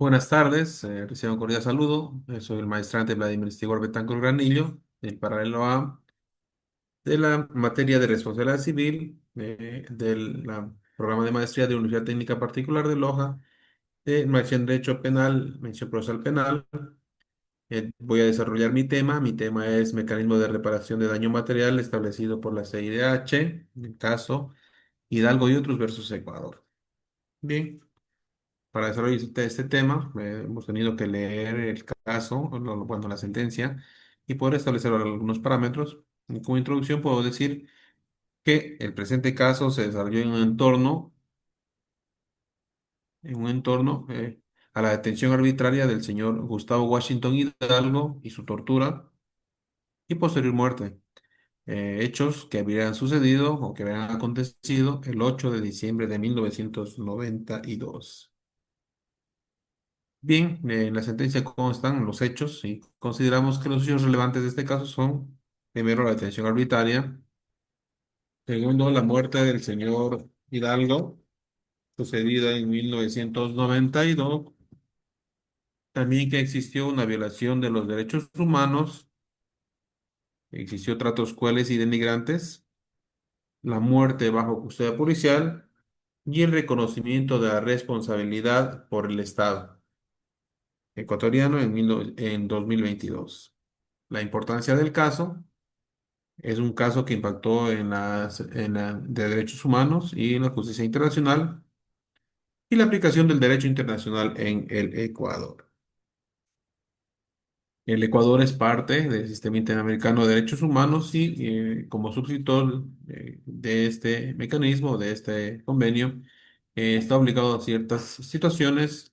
Buenas tardes, recibo un cordial saludo. Soy el maestrante Vladimir Stigor Betancur Granillo, del paralelo A de la materia de responsabilidad civil del programa de maestría de Universidad Técnica Particular de Loja, de mención Derecho Penal, mención procesal penal. Voy a desarrollar mi tema. Mi tema es mecanismo de reparación de daño material establecido por la CIDH, en el caso Hidalgo y otros versus Ecuador. Bien. Para desarrollar este tema, hemos tenido que leer el caso, bueno, la sentencia, y poder establecer algunos parámetros. Y como introducción, puedo decir que el presente caso se desarrolló en un entorno a la detención arbitraria del señor Gustavo Washington Hidalgo y su tortura y posterior muerte. Hechos que habrían sucedido o que habrían acontecido el 8 de diciembre de 1992. Bien, en la sentencia constan los hechos y consideramos que los hechos relevantes de este caso son, primero, la detención arbitraria; segundo, la muerte del señor Hidalgo, sucedida en 1992; también que existió una violación de los derechos humanos, existió tratos crueles y denigrantes, la muerte bajo custodia policial y el reconocimiento de la responsabilidad por el Estado ecuatoriano en 2022. La importancia del caso: es un caso que impactó de derechos humanos y en la justicia internacional y la aplicación del derecho internacional en el Ecuador. El Ecuador es parte del Sistema Interamericano de Derechos Humanos y como suscriptor de este mecanismo, de este convenio, está obligado a ciertas situaciones,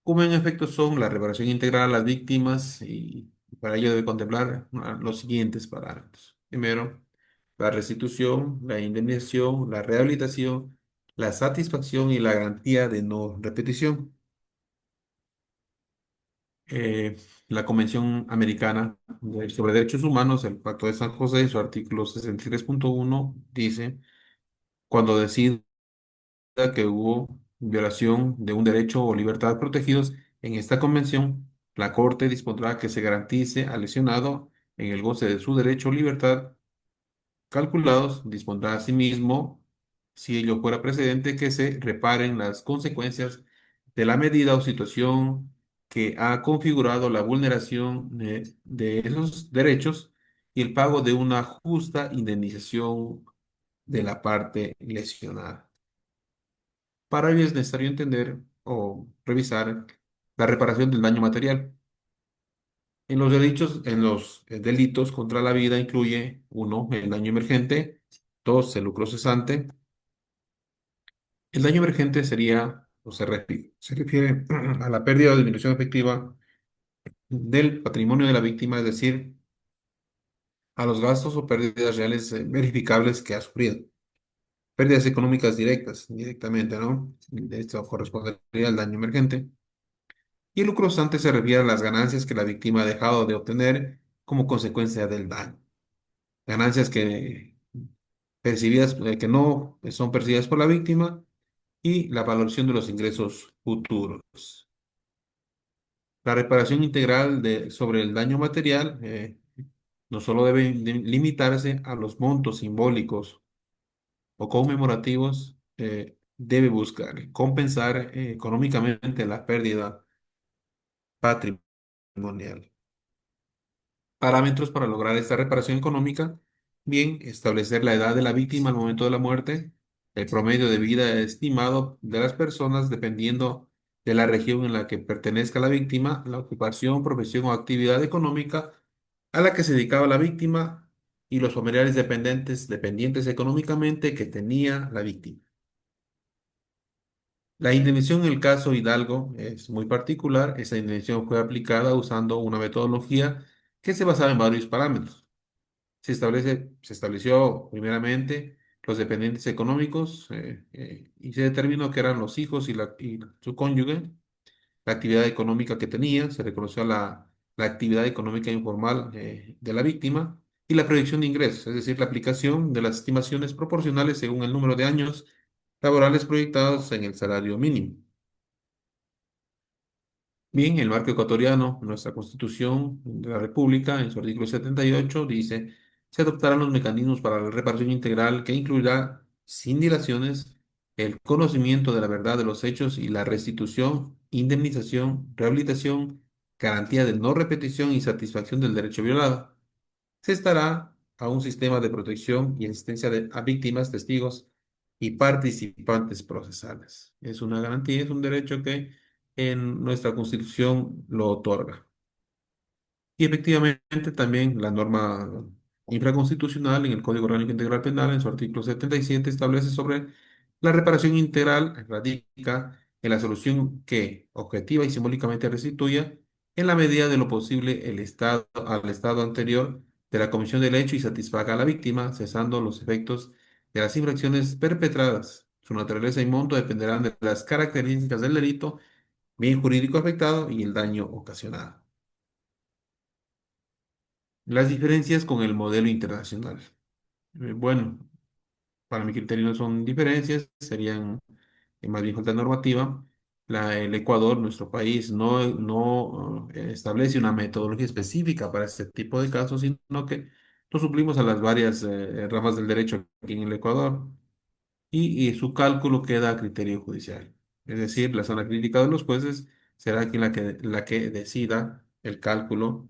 como en efecto son la reparación integral a las víctimas, y para ello debe contemplar los siguientes parámetros. Primero, la restitución, la indemnización, la rehabilitación, la satisfacción y la garantía de no repetición. Eh, la Convención Americana sobre Derechos Humanos, el Pacto de San José, su artículo 63.1 dice: cuando decida que hubo violación de un derecho o libertad protegidos en esta convención, la Corte dispondrá que se garantice al lesionado en el goce de su derecho o libertad calculados; dispondrá asimismo, si ello fuera precedente, que se reparen las consecuencias de la medida o situación que ha configurado la vulneración de esos derechos y el pago de una justa indemnización de la parte lesionada. Para ello es necesario entender o revisar la reparación del daño material. En los delitos contra la vida incluye: uno, el daño emergente; dos, el lucro cesante. El daño emergente sería, o se refiere a la pérdida o disminución efectiva del patrimonio de la víctima, es decir, a los gastos o pérdidas reales verificables que ha sufrido. Pérdidas económicas directamente, ¿no? De esto correspondería al daño emergente. Y el lucro cesante se refiere a las ganancias que la víctima ha dejado de obtener como consecuencia del daño. Ganancias que no son percibidas por la víctima, y la valoración de los ingresos futuros. La reparación integral sobre el daño material no solo debe limitarse a los montos simbólicos o conmemorativos, debe buscar compensar económicamente la pérdida patrimonial. Parámetros para lograr esta reparación económica: bien, establecer la edad de la víctima al momento de la muerte, el promedio de vida estimado de las personas dependiendo de la región en la que pertenezca la víctima, la ocupación, profesión o actividad económica a la que se dedicaba la víctima y los familiares dependientes económicamente que tenía la víctima. La indemnización en el caso Hidalgo es muy particular. Esa indemnización fue aplicada usando una metodología que se basaba en varios parámetros. Se estableció primeramente los dependientes económicos, y se determinó que eran los hijos y su cónyuge, la actividad económica que tenía. Se reconoció la actividad económica informal de la víctima y la proyección de ingresos, es decir, la aplicación de las estimaciones proporcionales según el número de años laborales proyectados en el salario mínimo. Bien, el marco ecuatoriano, nuestra Constitución de la República, en su artículo 78, dice, se adoptarán los mecanismos para la reparación integral que incluirá, sin dilaciones, el conocimiento de la verdad de los hechos y la restitución, indemnización, rehabilitación, garantía de no repetición y satisfacción del derecho violado. Se estará a un sistema de protección y asistencia a víctimas, testigos y participantes procesales. Es una garantía, es un derecho que en nuestra Constitución lo otorga. Y efectivamente también la norma infraconstitucional en el Código Orgánico Integral Penal, en su artículo 77, establece sobre la reparación integral, radica en la solución que objetiva y simbólicamente restituya, en la medida de lo posible, el Estado al Estado anterior de la comisión del hecho y satisfaga a la víctima, cesando los efectos de las infracciones perpetradas. Su naturaleza y monto dependerán de las características del delito, bien jurídico afectado y el daño ocasionado. Las diferencias con el modelo internacional. Bueno, para mi criterio no son diferencias, serían más bien falta de normativa. El Ecuador, nuestro país, no establece una metodología específica para este tipo de casos, sino que nos suplimos a las varias ramas del derecho aquí en el Ecuador y su cálculo queda a criterio judicial. Es decir, la zona crítica de los jueces será quien la que decida el cálculo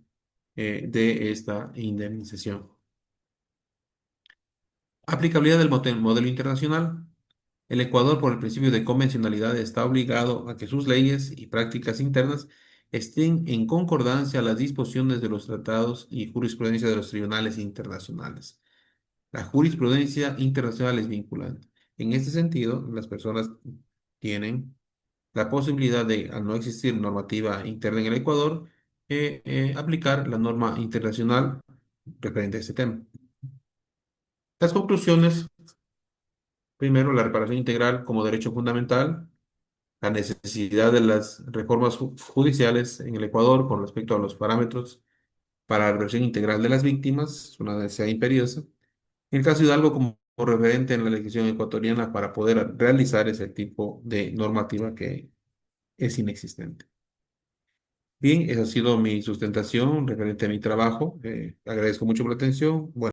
de esta indemnización. Aplicabilidad del modelo internacional. El Ecuador, por el principio de convencionalidad, está obligado a que sus leyes y prácticas internas estén en concordancia a las disposiciones de los tratados y jurisprudencia de los tribunales internacionales. La jurisprudencia internacional es vinculante. En este sentido, las personas tienen la posibilidad de, al no existir normativa interna en el Ecuador, aplicar la norma internacional referente a este tema. Las conclusiones. Primero, la reparación integral como derecho fundamental, la necesidad de las reformas judiciales en el Ecuador con respecto a los parámetros para la reparación integral de las víctimas, es una necesidad imperiosa. En el caso de Hidalgo, como referente en la legislación ecuatoriana para poder realizar ese tipo de normativa que es inexistente. Bien, esa ha sido mi sustentación referente a mi trabajo. Agradezco mucho por la atención. Bueno,